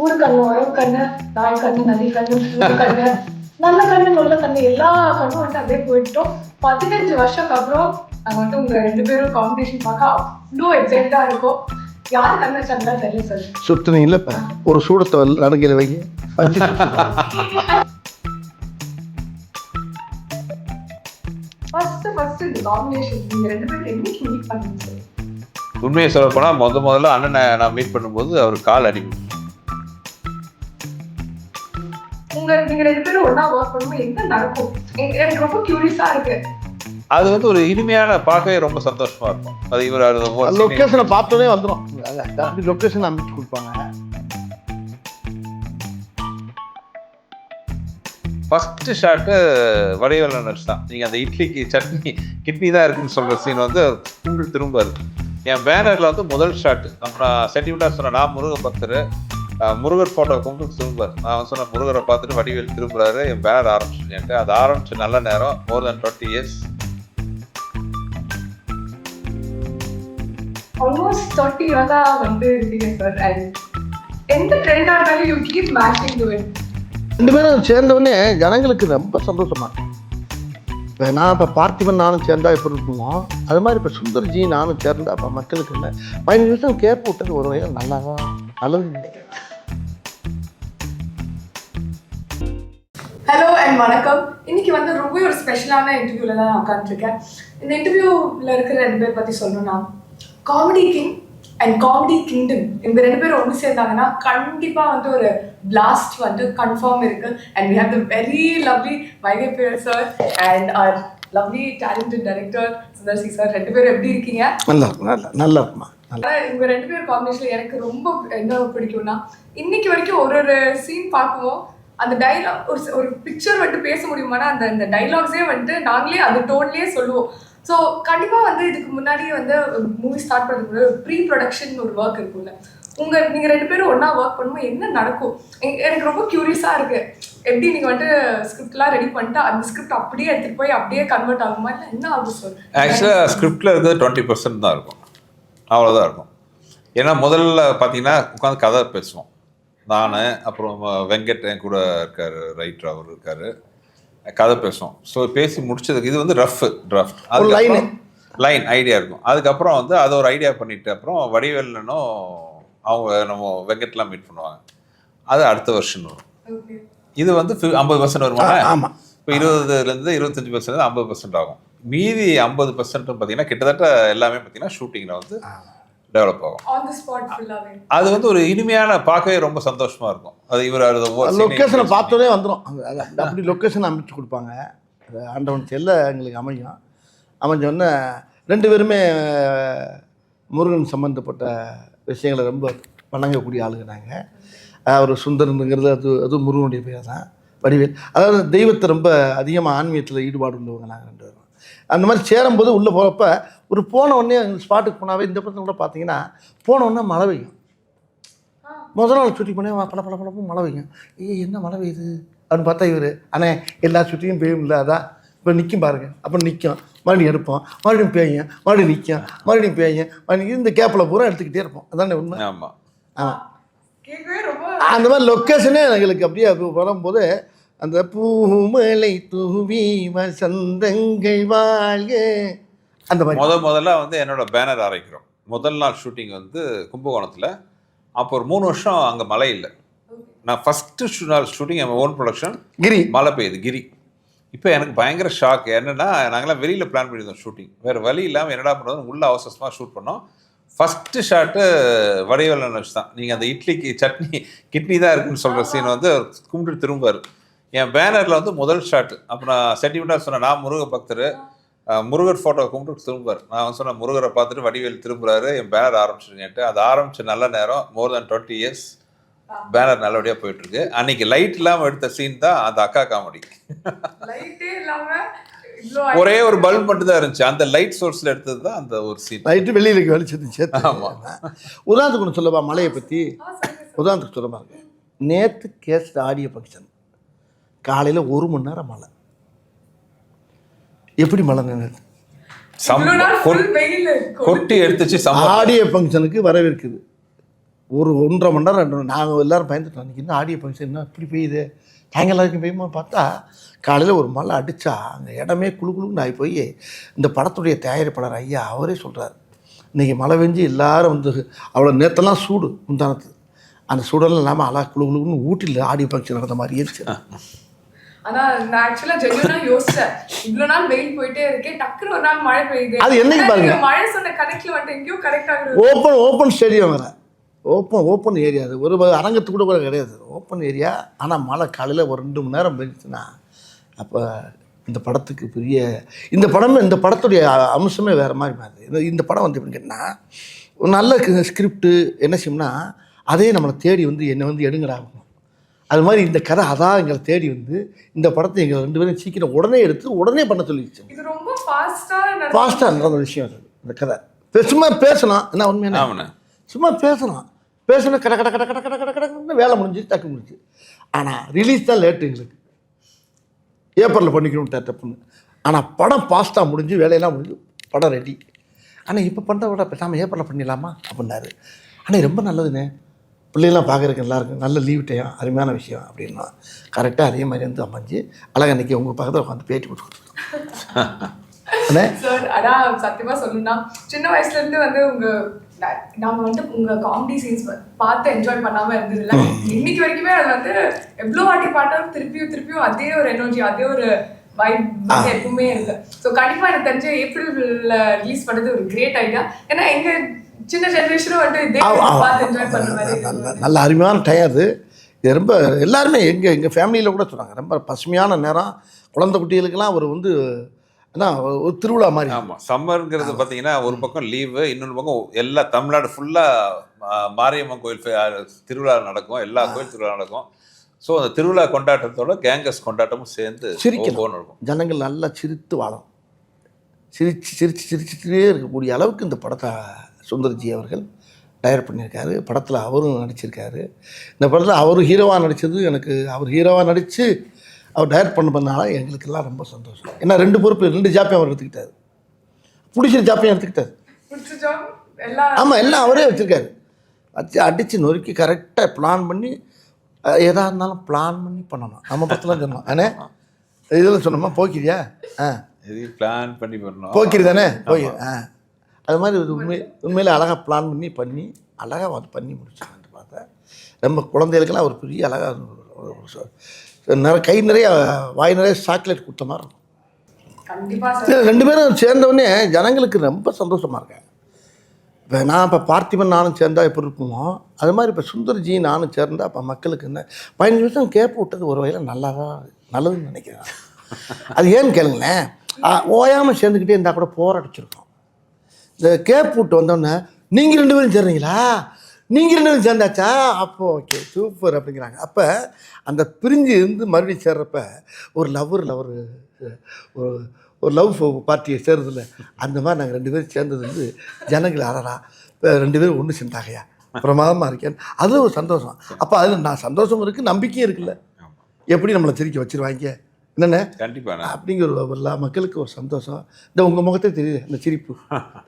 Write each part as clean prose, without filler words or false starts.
ஊரு கண்ணு உறவு கண்ணு நாய் கண்ணு நதி கண்ணு சூடு கண்ணு நல்ல கண்ணு நல்ல கண்ணு எல்லா கண்ணும் வந்து அப்படியே போயிட்டோம். 15 வருஷத்துக்கு அப்புறம் நாங்கள் வந்து உங்க 2 பேரும் காம்படிஷன் பார்க்க அவ்வளோ எக்ஸைட்டா இருக்கும். யார் கண்ணு வச்சாங்களா தெரியல சார். சுத்தணும் இல்லப்பா, ஒரு சூடத்தை நடுங்கிற வைங்க. ஃபர்ஸ்ட் இந்த காம்பினேஷன் நீங்க 2 பேரும் என்னைக்கு மீட் பண்ணீங்க சார்? உண்மையை சொல்ல போனால் முதல்ல அண்ணனை நான் மீட் பண்ணும்போது அவர் கால் அடிக்கும். நீங்க 2 பேரும் ஒண்ணா ஒர்க் பண்ணும்போது என்ன நடக்கும்? எனக்கு ரொம்ப கியூரியஸா இருக்கு. அது வந்து ஒரு இனிமையான பார்க்கவே ரொம்ப சந்தோஷமா இருக்கும். அது இவர் லொக்கேஷனை பார்த்தோன்னே வந்துடும். அப்படி லொக்கேஷன் அமைச்சு கொடுப்பாங்க. ஃபர்ஸ்ட் ஷாட்டு வடிவேலன் தான். நீங்கள் அந்த இட்லிக்கு சட்னி கிட்னி தான் இருக்குன்னு சொல்கிற சீன் வந்து உங்களுக்கு திரும்ப இருக்கு. என் பேனரில் வந்து முதல் ஷாட்டு நம்ம சென்டிமெண்ட்டாக சொன்னேன். நான் முருக பக்தர், முருகர் ஃபோட்டோ கும்பிட்டு திரும்புவார். நான் சொன்ன முருகரை பார்த்துட்டு வடிவேல் திரும்புறாரு. என் பேனர் ஆரம்பிச்சுட்டு அது ஆரம்பிச்சு நல்ல நேரம், மோர் தென் 20 years. ஆல்மோஸ்ட் 30 இயர்ஸா வந்து இருக்கீங்க சார். அண்ட் எந்த ட்ரெண்டா இருந்தாலும் you keep matching to it. 2 பேரும் சேர்ந்தவொடனே ஜனங்களுக்கு ரொம்ப சந்தோஷமா. இப்போ நான் இப்போ பார்த்திபன் நானும் சேர்ந்தா எப்படி இருக்குமோ அது மாதிரி இப்போ சுந்தர்ஜி நானும் சேர்ந்தா அப்போ மக்களுக்கு என்ன 15 நிமிஷம் கேப் விட்டது ஒரு வகையில் நல்லா தான் நல்லது. ஹலோ அண்ட் வணக்கம். இன்னைக்கு வந்து ரொம்ப ஒரு ஸ்பெஷலான இன்டர்வியூல தான் நான் உட்காந்துருக்கேன். இந்த இன்டர்வியூல இருக்கிற 2 பேர் பத்தி சொல்லணும்னா comedy king and comedy kingdom. இந்த 2 பேரும் ஒன்று சேர்ந்தாங்கன்னா கண்டிப்பா வந்து ஒரு பிளாஸ்ட் வந்து கன்ஃபார்ம் இருக்கு. And we have the very lovely Vaigai பியர் sir and our lovely talented director Sundar C sir. 2 பேரும் எப்படி இருக்கீங்க? நல்லா இருக்குமா. இவங்க 2 பேர் காம்பினேஷன்ல எனக்கு ரொம்ப என்ன பிடிக்கும்னா இன்னைக்கு வரைக்கும் ஒரு சீன் பார்க்குவோம் அந்த டைலாக் ஒரு பிக்சர் வந்துட்டு பேச முடியுமானா அந்த டைலாக்ஸே வந்துட்டு நாங்களே அந்த டோன்லேயே சொல்லுவோம். ஸோ கண்டிப்பாக வந்து இதுக்கு முன்னாடியே வந்து மூவி ஸ்டார்ட் பண்ணுறதுக்கு முன்னாடி ப்ரீ ப்ரொடக்ஷன் ஒரு ஒர்க் இருக்கும்ல. நீங்கள் 2 பேரும் ஒன்றா ஒர்க் பண்ணும்போது என்ன நடக்கும்? எனக்கு ரொம்ப க்யூரியஸாக இருக்குது. எப்படி நீங்கள் வந்துட்டு ஸ்கிரிப்ட்லாம் ரெடி பண்ணிட்டு அந்த ஸ்கிரிப்ட் அப்படியே எடுத்துகிட்டு போய் அப்படியே கன்வெர்ட் ஆகுமா இல்லை என்ன ஆகும் சார்? ஆக்சுவலாக ஸ்கிரிப்டில் இருக்கிறது 20% தான் இருக்கும், அவ்வளோதான் இருக்கும். ஏன்னா முதல்ல பார்த்தீங்கன்னா உட்காந்து கதை பேசுவோம். நான் அப்புறம் வெங்கட் என் கூட இருக்கார், ரைட்டர் அவர் இருக்கார், கதை பேசுவோம். ஸோ பேசி முடிச்சதுக்கு இது வந்து ரஃப் டிராஃப்ட், அது லைன் ஐடியா இருக்கும். அதுக்கப்புறம் வந்து அதை ஒரு ஐடியா பண்ணிட்டு அப்புறம் வடிவேலனும் அவங்க நம்ம வெங்கட்லாம் மீட் பண்ணுவாங்க. அது அடுத்த வருஷம் வரும். இது வந்து 50% வருமா? ஆமாம். இப்போ 20% 25% 50% ஆகும். மீதி 50% பார்த்தீங்கன்னா கிட்டத்தட்ட எல்லாமே பார்த்தீங்கன்னா ஷூட்டிங்கில் வந்து டெவலப் ஆகும். அது வந்து ஒரு இனிமையான பார்க்கவே ரொம்ப சந்தோஷமா இருக்கும். அது இவர் லொக்கேஷனை பார்த்தோன்னே வந்துடும். அப்படி லொக்கேஷன் அமைச்சு கொடுப்பாங்க. ஆண்டவன் செல்ல எங்களுக்கு அமைஞ்சோடனே 2 பேருமே முருகன் சம்மந்தப்பட்ட விஷயங்களை ரொம்ப வணங்கக்கூடிய ஆளுங்க நாங்கள். அவர் சுந்தரனுங்கிறது அது முருகனுடைய பேர் தான். வடிவேல் அதாவது தெய்வத்தை ரொம்ப அதிகமாக ஆன்மீகத்தில் ஈடுபாடு உள்ளவங்க நாங்கள் 2 பேரும். அந்த மாதிரி சேரும்போது உள்ளே போகிறப்ப ஒரு போன உடனே ஸ்பாட்டுக்கு போனாவே இந்த படத்தில் கூட பார்த்தீங்கன்னா போன உடனே மழை பெய்யும். முதல் நாள் ஷூட்டிங் பண்ணி பல மழை பெய்யும். என்ன மழை பெய்யுது அப்படின்னு பார்த்தா இவர் அண்ணே எல்லா ஷூட்டிங்கும் பெய்யும் இல்லை அதான் இப்போ நிற்கும் பாருங்க. அப்புறம் நிற்கும், மறுபடியும் எடுப்போம், மறுபடியும் பேயும், மறுபடியும் நிற்கும், மறுபடியும் பேயும், மறுபடியும் இந்த கேப்பில் பூரா எடுத்துக்கிட்டே இருப்போம். அதானே உண்மை? ஆமாம் ஆமாம். அந்த மாதிரி லொக்கேஷனே எங்களுக்கு அப்படியே வரும்போது அந்த பூமலை தூவி வசந்தங்கள் வாழ்க அந்த மாதிரி முதல்ல வந்து என்னோட பேனர் அரைக்கிறோம். முதல் நாள் ஷூட்டிங் வந்து கும்பகோணத்தில். அப்போ ஒரு 3 வருஷம் அங்கே மழை இல்லை. நான் ஃபஸ்ட்டு நாள் ஷூட்டிங் என் ஓன் ப்ரொடக்ஷன் கிரி, மழை பெய்யுது கிரி. இப்போ எனக்கு பயங்கர ஷாக். என்னென்னா நாங்களாம் வெளியில் பிளான் பண்ணியிருந்தோம் ஷூட்டிங், வேறு வழி இல்லாமல் என்னடா பண்ணுறது உள்ள அவசரமாக ஷூட் பண்ணோம். ஃபஸ்ட்டு ஷாட்டு வடிவேலன் தான். நீங்கள் அந்த இட்லிக்கு சட்னி கிட்னி தான் இருக்குன்னு சொல்கிற சீன் வந்து கும்பிட்டு திரும்பார். என் பேனரில் வந்து முதல் ஷாட்டு. அப்போ நான் சென்டிமெண்ட்டாக சொன்னேன். நான் முருக பக்தர், முருகர் ஃபோட்டோ கும்பிட்டு திரும்புவார். நான் சொன்னேன் முருகரை பார்த்துட்டு வடிவேல் திரும்புறாரு. என் பேனர் ஆரம்பிச்சிருங்கன்ட்டு அது ஆரம்பிச்சு நல்ல நேரம், மோர் தென் 20 years பேனர் நல்லபடியாக போயிட்டு இருக்கு. அன்னைக்கு லைட் இல்லாமல் எடுத்த சீன் தான் அந்த அக்கா காமெடி. ஒரே ஒரு பல்ப் மட்டும் தான் இருந்துச்சு. அந்த லைட் சோர்ஸ்ல எடுத்தது தான் அந்த ஒரு சீன். லைட்டு வெளியில் வெளிச்சது. ஆமாம். உதாரணத்துக்கு ஒன்று சொல்லவா மலையை பற்றி? உதாரணத்துக்கு சொல்லமா நேற்று கேஸ்ட் ஆடியோ ஃபங்க்ஷன் காலையில் 1 மணி நேரம் மழை. எப்படி மழை நினைச்சு கொட்டி எடுத்துச்சு. ஆடியோ ஃபங்க்ஷனுக்கு வரவேற்குது. ஒரு 1.5 மணி நேரம் 2 நாங்கள் எல்லோரும் பயந்துட்டோம். அன்றைக்கி இன்னும் ஆடியோ ஃபங்க்ஷன் என்ன இப்படி பெய்யுது, சாயங்காலம் வரைக்கும் பெய்யுமா பார்த்தா காலையில் ஒரு மழை அடித்தா அந்த இடமே குழுக்குழுன்னு ஆகி போய் இந்த படத்துடைய தயாரிப்பாளர் ஐயா அவரே சொல்கிறார், இன்றைக்கி மழை பெஞ்சு எல்லோரும் வந்து அவ்வளோ நேற்றெல்லாம் சூடு முந்தானத்து, அந்த சூடெல்லாம் இல்லாமல் அழகா குழுக்குழுன்னு ஊட்டியில் ஆடியோ ஃபங்க்ஷன் நடந்த மாதிரி இருந்துச்சு. ஆனா நான் ஆக்சுவலா ஜென்யூனா யோசிச்சேன், இவ்வளவு நாள் வெயில் போயிட்டே இருக்கேன், டக்குனு ஒரு நாள் மழை பெய்யுது. அது என்னைக்கு பாருங்க, மழை சொன்ன கணக்குல வந்துட்டு எங்கேயோ கரெக்ட் ஆகுது. ஓப்பன் ஸ்டேடியம் வேற, ஓப்பன் ஏரியா, அது ஒரு அரங்கத்துக்கு கூட கிடையாது, ஓப்பன் ஏரியா. ஆனால் மழை காலையில் ஒரு 2 மணி நேரம் பெய்ஞ்சுன்னா அப்போ இந்த படத்துக்கு பெரிய இந்த படத்துடைய அம்சமே வேறு மாதிரி மாறுது. இந்த படம் வந்து எப்படின்னு கேட்டால் ஒரு நல்ல ஸ்கிரிப்டு என்ன செய்யணும்னா அதே நம்மளை தேடி வந்து என்னை வந்து எடுங்கடாகும். அது மாதிரி இந்த கதை அதான் எங்களை தேடி வந்து இந்த படத்தை எங்களை 2 பேரும் சீக்கிரம் உடனே எடுத்து உடனே பண்ண சொல்லிடுச்சு. இது ரொம்ப ஃபாஸ்ட்டாக நடந்த விஷயம் அது. இந்த கதை சும்மா பேசலாம், என்ன உண்மையான சும்மா பேசணும் கட கட கட கட கட கட கடன்னு வேலை முடிஞ்சு டக்கு முடிச்சு. ஆனால் ரிலீஸ் தான் லேட்டு, எங்களுக்கு ஏப்ரலில் பண்ணிக்கணும் தப்புன்னு. ஆனால் படம் ஃபாஸ்ட்டாக முடிஞ்சு வேலையெல்லாம் முடிஞ்சு படம் ரெடி. ஆனால் இப்போ பண்ணுறத விட பேசாமல் ஏப்ரலில் பண்ணிடலாமா அப்படின்னாரு. ஆனால் ரொம்ப நல்லதுண்ணே, பிள்ளைகள்லாம் பார்க்குறதுக்கு நல்லாயிருக்கும், நல்ல லீவ் டைம், அருமையான விஷயம் அப்படின்னா கரெக்டாக அதே மாதிரி வந்து அமைஞ்சு அழகாக அன்றைக்கி உங்கள் பக்கத்தில் உட்காந்து பேட்டி கொடுத்துருக்கோம். சார் அதான் சத்தியமாக சொல்லணும்னா சின்ன வயசுலேருந்து வந்து நாங்கள் வந்து உங்கள் காமெடி சீன்ஸ் பார்த்து என்ஜாய் பண்ணாமல் இருந்ததில்ல. இன்னைக்கு வரைக்குமே அது வந்து எவ்வளோ வாட்டி பார்த்தாலும் திருப்பியும் அதே ஒரு எனர்ஜி, அதே ஒரு வைப் எப்பவுமே இருக்கு. ஸோ கண்டிப்பாக எனக்கு தெரிஞ்ச ஏப்ரலில் ரிலீஸ் பண்ணது ஒரு கிரேட் ஐடியா. ஏன்னா எங்கள் சின்ன ஜென்ரேஷனும் வந்து இதே பார்த்து என்ஜாய் பண்ண மாதிரி நல்ல அருமையான டைம் அது. இது ரொம்ப எல்லாருமே எங்கள் ஃபேமிலியில் கூட சொன்னாங்க, ரொம்ப பசுமையான நேரம், குழந்தை குட்டிகளுக்கெல்லாம் ஒரு வந்து ஒரு திருவிழா மாதிரி. ஆமாம், சம்மருங்கிறது பார்த்தீங்கன்னா ஒரு பக்கம் லீவு, இன்னொரு பக்கம் எல்லா தமிழ்நாடு ஃபுல்லாக மாரியம்மன் கோயில் திருவிழா நடக்கும், எல்லா கோயில் திருவிழா நடக்கும். ஸோ அந்த திருவிழா கொண்டாட்டத்தோட கேங்கஸ் கொண்டாட்டமும் சேர்ந்து சிரிக்கணும் இருக்கும். ஜனங்கள் நல்லா சிரித்து வாழும், சிரிச்சுட்டே இருக்கக்கூடிய அளவுக்கு இந்த படத்தை சுந்தர்ஜி அவர்கள் டைரக்ட் பண்ணியிருக்காரு. படத்தில் அவரும் நடிச்சிருக்காரு. இந்த படத்தில் அவர் ஹீரோவாக நடித்தது எனக்கு, அவர் ஹீரோவாக நடித்து அவர் டைரக்ட் பண்ணனால எங்களுக்கெல்லாம் ரொம்ப சந்தோஷம். ஏன்னா 2 பொறுப்பு 2 ஜாப்பையும் அவர் எடுத்துக்கிட்டார், பிடிச்சிற ஜாப்பையும் எடுத்துக்கிட்டார். ஆமாம், எல்லாம் அவரே வச்சுருக்காரு. வச்சு அடித்து நொறுக்கி கரெக்டாக பிளான் பண்ணி எதாக இருந்தாலும் பிளான் பண்ணி பண்ணணும். நம்ம படத்தில் சொன்னோம் அண்ணே, இதில் சொன்னோமா போக்கிரியா பிளான் பண்ணி பண்ணணும், போக்கிரி தானே போய் அது மாதிரி உண்மையில் அழகாக பிளான் பண்ணி அழகாக வந்து பண்ணி முடிச்சாங்க. பார்த்தேன் நம்ம குழந்தைகளுக்கெல்லாம் ஒரு பெரிய அழகாக கை நிறைய வாய் நிறைய சாக்லேட் கொடுத்த மாதிரி இருக்கும். 2 பேரும் சேர்ந்தவுடனே ஜனங்களுக்கு ரொம்ப சந்தோஷமாக இருக்கேன். இப்போ நான் இப்போ பார்த்திபன் நானும் சேர்ந்தா எப்படி இருக்குமோ அது மாதிரி இப்போ சுந்தர்ஜி நானும் சேர்ந்தா இப்போ மக்களுக்கு என்ன 15 நிமிஷம் கேப் விட்டது ஒரு வகையில் நல்லதுன்னு நினைக்கிறேன். அது ஏன்னு கேளுங்களேன், ஓயாமல் சேர்ந்துக்கிட்டே இருந்தால் கூட போராடிச்சிருக்கோம். இந்த கேப் விட்டு வந்தோடனே நீங்கள் 2 பேரும் சேர்றீங்களா, நீங்கள் 2 பேரும் சேர்ந்தாச்சா, அப்போ ஓகே சூப்பர் அப்படிங்கிறாங்க. அப்போ அந்த பிரிஞ்சு இருந்து மறுபடியும் சேர்றப்ப ஒரு லவ் பார்ட்டியை சேர்றதில்ல, அந்த மாதிரி நாங்கள் 2 பேரும் சேர்ந்தது வந்து ஜனங்கள் அறடா 2 பேரும் ஒன்று சேர்ந்தாகையா பிரமாதமாக இருக்கேன், அது ஒரு சந்தோஷம். அப்போ அதில் நான் சந்தோஷம் இருக்குது, நம்பிக்கையும் இருக்குல்ல, எப்படி நம்மளை சிரிக்க வச்சுருவாங்க என்னென்ன கண்டிப்பாக அப்படிங்கிற எல்லா மக்களுக்கு ஒரு சந்தோஷம். இந்த உங்கள் முகத்தே தெரியுது இந்த சிரிப்பு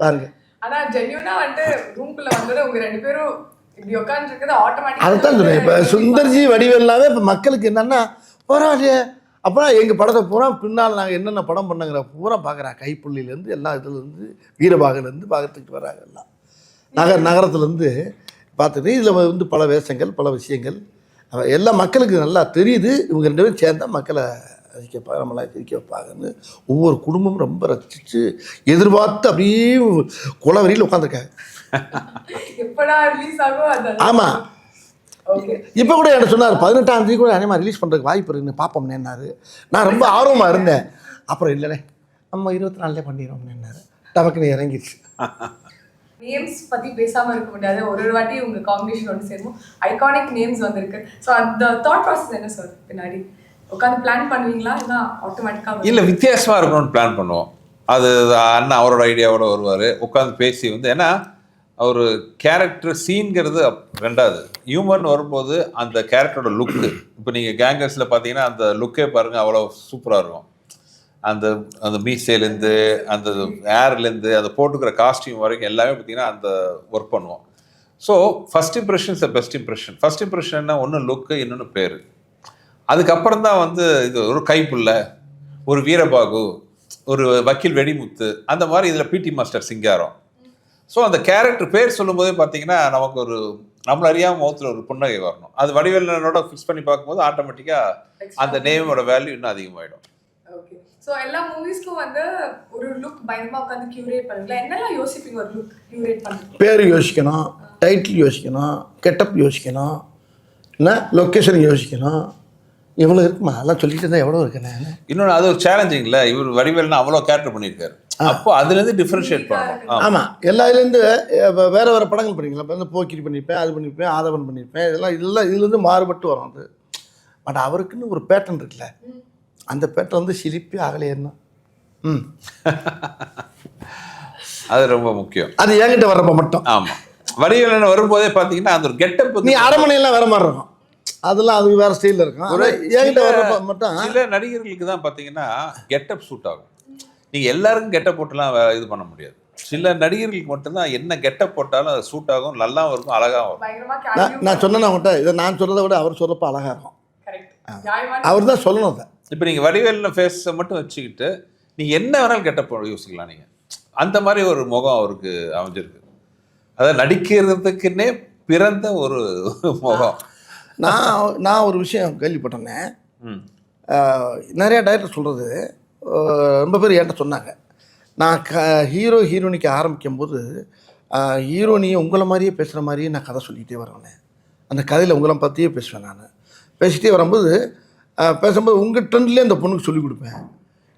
பாருங்க. ஆனால் ஜென்யூனாக வந்து ரூம்குள்ளே வந்தது உங்கள் 2 பேரும் இப்படி உட்காந்துருக்குது ஆட்டோமேட்டிக். அதுதான் சொல்லுவேன். இப்போ சுந்தர்ஜி வடிவெல்லாமே இப்போ மக்களுக்கு என்னென்னா பரவாயில்லையே, அப்புறம் எங்கள் படத்தை பூரா பின்னால் நாங்கள் என்னென்ன படம் பண்ணுங்கிற பூரா பார்க்குறாங்க. கைப்புள்ளிலேருந்து எல்லா இதுலேருந்து வீரபாகலேருந்து பார்த்துக்கிட்டு வராங்க. எல்லாம் நகரத்துலேருந்து பார்த்துட்டு இதில் வந்து பல வேஷங்கள் பல விஷயங்கள் எல்லா மக்களுக்கு நல்லா தெரியுது. இவங்க 2 பேரும் சேர்ந்தால் மக்களை ரசிக்க நம்மளாம் சிரிக்க வைப்பாங்கன்னு ஒவ்வொரு குடும்பமும் ரொம்ப ரசித்து எதிர்பார்த்து அப்படியே குளவரியில் உட்காந்துருக்காங்க. ஆமாம், இப்போ கூட என்ன சொன்னார் 18ஆம் தேதி கூட அனிமா ரிலீஸ் பண்ணுறதுக்கு வாய்ப்பு இருக்குன்னு பார்ப்போம்னேன்னாரு. நான் ரொம்ப ஆர்வமாக இருந்தேன். அப்புறம் இல்லைண்ணே நம்ம 24 பண்ணிடுறோம்னேன்னாரு. டபக்குன்னு இறங்கிடுச்சு. நேம்ஸ் பற்றி பேசாமல் இருக்க முடியாது. ஒரு வாட்டி உங்கள் காம்பினேஷன் ஒன்று சேரும் ஐகானிக் நேம்ஸ் வந்திருக்கு. ஸோ அந்த தாட் ப்ராசஸ் என்ன சார்? பின்னாடி உட்காந்து பிளான் பண்ணுவீங்களா இல்லை ஆட்டோமேட்டிக்காக? இல்லை, வித்தியாசமாக இருக்கணும்னு பிளான் பண்ணுவோம். அது அண்ணா அவரோட ஐடியாவோட வருவார், உட்காந்து பேசி வந்து. ஏன்னா ஒரு கேரக்டர் சீன்கிறது ரெண்டாவது, ஹியூமர்னு வரும்போது அந்த கேரக்டரோட லுக்கு. இப்போ நீங்கள் கேங்கர்ஸில் பார்த்தீங்கன்னா அந்த லுக்கே பாருங்கள், அவ்வளோ சூப்பராக இருக்கும். அந்த மீசைலேருந்து அந்த ஏர்லேருந்து அந்த போட்டுக்கிற காஸ்டியூம் வரைக்கும் எல்லாமே பார்த்தீங்கன்னா அந்த ஒர்க் பண்ணுவோம். So first impression is the best impression. First இம்ப்ரெஷன்னா ஒன்று லுக்கு, இன்னொன்று பேர். அதுக்கப்புறம் தான் வந்து இது ஒரு கைப்புள்ள, ஒரு வீரபாகு, ஒரு வக்கீல் வெடிமுத்து, அந்த மாதிரி இதில் பிடி மாஸ்டர் சிங்காரம். ஸோ அந்த கேரக்டர் பேர் சொல்லும்போதே பார்த்தீங்கன்னா நமக்கு ஒரு நம்மள அறியாமல் முகத்தில் ஒரு புன்னகை வரணும். அது வடிவேலனோட ஃபிக்ஸ் பண்ணி பார்க்கும்போது ஆட்டோமேட்டிக்காக அந்த நேமோட வேல்யூ இன்னும் அதிகமாகிடும். ஓகே. ஸோ எல்லா மூவிஸ்க்கும் வந்து ஒரு லுக் பயங்கரமாக உட்காந்து கியூரேட் பண்ணுறீங்களா? என்னெல்லாம் யோசிப்பீங்க ஒரு லுக் கியூரேட் பண்ணுறது? பேர் யோசிக்கணும், டைட்டில் யோசிக்கணும், கெட்டப் யோசிக்கணும், என்ன லொக்கேஷன் யோசிக்கணும். எவ்வளோ இருக்குமா அதெல்லாம் சொல்லிட்டு இருந்தால் எவ்வளோ இருக்குண்ணே. இன்னொன்று அது ஒரு சேலஞ்சிங்ல. இவர் வடிவேல்னா அவ்வளோ கேரக்டர் பண்ணியிருக்காரு. அப்போ அதுலேருந்து டிஃப்ரென்ஷியேட் பண்ணணும். ஆமாம், எல்லா இதுலேருந்து வேறு வேறு படங்கள் பண்ணிக்கலாம். இப்போ வந்து போக்கிரி பண்ணியிருப்பேன், அது பண்ணியிருப்பேன், ஆதவன் பண்ணியிருப்பேன், இதெல்லாம் இதுலேருந்து மாறுபட்டு வரும். அது பட் அவருக்குன்னு ஒரு பேட்டர்ன் இருக்குல்ல, அந்த பேட்டர்ன் வந்து சிலிப்பி அகலையேன்னா அது ரொம்ப முக்கியம். அது என்கிட்ட வர்றப்ப மட்டும். ஆமாம், வடிவேலன் வரும்போதே பார்த்தீங்கன்னா அந்த ஒரு கெட்டப். நீ அரண்மனையெல்லாம் வேற மாதிரி இருக்கும், அதெல்லாம் அது வேற ஸ்டைலில் இருக்கும். என்கிட்ட வர்றப்ப மட்டும் சில நடிகர்களுக்கு தான் பார்த்தீங்கன்னா கெட்டப் சூட் ஆகும். நீங்கள் எல்லாருக்கும் கெட்டப் போட்டுலாம் இது பண்ண முடியாது. சில நடிகர்களுக்கு மட்டும்தான் என்ன கெட்டப் போட்டாலும் அது சூட் ஆகும், நல்லாவும் இருக்கும், அழகாகவும் இருக்கும். நான் சொன்னேன் அவங்கள்ட்ட, இதை நான் சொல்கிறத விட அவர் சொல்கிறப்ப அழகாக இருக்கும். அவர் தான் சொல்லணும் அதை. இப்போ நீங்கள் வடிவேலின ஃபேஸை மட்டும் வச்சுக்கிட்டு நீங்கள் என்ன வேணாலும் கெட்டப் யோசிக்கலாம். நீங்கள் அந்த மாதிரி ஒரு முகம் அவருக்கு அமைஞ்சிருக்கு. அதாவது நடிக்கிறதுக்குன்னே பிறந்த ஒரு முகம். நான் ஒரு விஷயம் கேள்விப்பட்டேன்னே, நிறையா டைரக்டர் சொல்கிறது ரொம்ப பேர் என்கிட்ட சொன்னாங்க. நான் ஹீரோனிக்கு ஆரம்பிக்கும் போது ஹீரோனியை உங்களை மாதிரியே பேசுகிற மாதிரியே நான் கதை சொல்லிகிட்டே வருவேன். அந்த கதையில் உங்களை பற்றியே பேசுவேன். நான் பேசிகிட்டே வரும்போது பேசும்போது உங்கள் ட்ரெண்ட்லேயே அந்த பொண்ணுக்கு சொல்லிக் கொடுப்பேன்.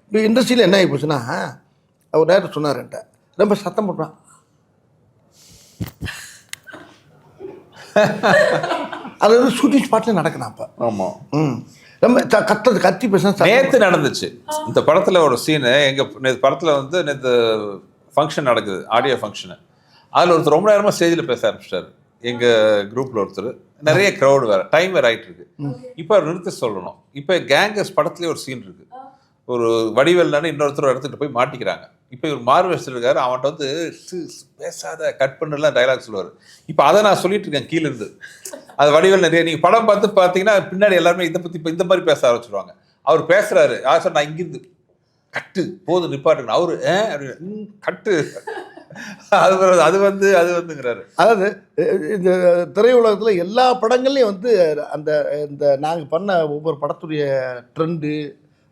இப்போ இண்டஸ்ட்ரியில் என்ன ஆகி போச்சுன்னா, அவர் டைரக்டர் சொன்னார் என்கிட்ட, ரொம்ப சத்தம் போடுறான். அது வந்து ஷூட்டிங் ஸ்பாட்டில் நடக்கணும் அப்போ. ஆமாம், ரொம்ப கத்தி பேச நேற்று நடந்துச்சு. இந்த படத்தில் ஒரு சீனு, எங்கள் படத்தில் வந்து நேற்று ஃபங்க்ஷன் நடக்குது, ஆடியோ ஃபங்க்ஷனு. அதில் ஒருத்தர் ரொம்ப நேரமாக ஸ்டேஜில் பேச ஆரம்பிச்சிட்டாரு. எங்கள் குரூப்பில் ஒருத்தர், நிறைய க்ரௌடு வேறு, டைம் வேறு ஆகிட்டு இருக்கு. இப்போ அவர் நிறுத்த சொல்லணும். இப்போ கேங்கஸ் படத்துலேயே ஒரு சீன் இருக்குது. ஒரு வடிவேல்னு இன்னொருத்தர் எடுத்துகிட்டு போய் மாட்டிக்கிறாங்க. இப்போ இவர் மார்வெஸ்ட் இருக்காரு, அவன்கிட்ட வந்து பேசாத கட் பண்ணலாம் டைலாக் சொல்லுவார். இப்போ அதை நான் சொல்லிட்டு இருக்கேன் கீழேருந்து. அது வடிவேல் நிறைய நீங்கள் படம் பார்த்து பார்த்தீங்கன்னா பின்னாடி எல்லாருமே இதை பற்றி இப்போ இந்த மாதிரி பேச ஆரம்பிச்சிருவாங்க. அவர் பேசுகிறாரு, சார் நான் இங்கிருந்து கட்டு போதும் நிப்பாட்டுங்க, அவரு கட்டு அது வந்துங்கிறாரு. அதாவது இந்த திரையுலகத்தில் எல்லா படங்கள்லையும் வந்து இந்த நாங்கள் பண்ண ஒவ்வொரு படத்துடைய ட்ரெண்டு,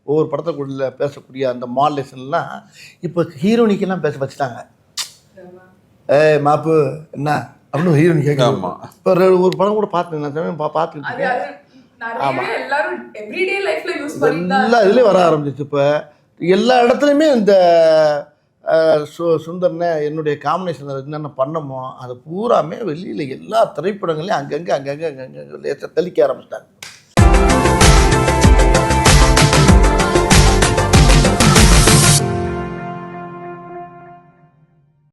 ஒவ்வொரு படத்துக்குள்ள பேசக்கூடிய அந்த மாடலேஷன்லாம் இப்போ ஹீரோனிக்கெல்லாம் பேச வச்சுட்டாங்க. மாப்பு என்ன அப்படின்னு ஹீரோனி கேட்கலாமா? இப்போ ஒரு படம் கூட பார்த்தேன், பார்த்துக்கிட்டு எல்லா இதுலேயும் வர ஆரம்பிச்சிச்சு. இப்போ எல்லா இடத்துலையுமே இந்த சுந்தர்னே என்னுடைய காம்பினேஷன் என்னென்ன பண்ணமோ அது பூராமே வெளியில் எல்லா திரைப்படங்களையும் அங்கங்கே தெளிக்க ஆரம்பிச்சிட்டாங்க.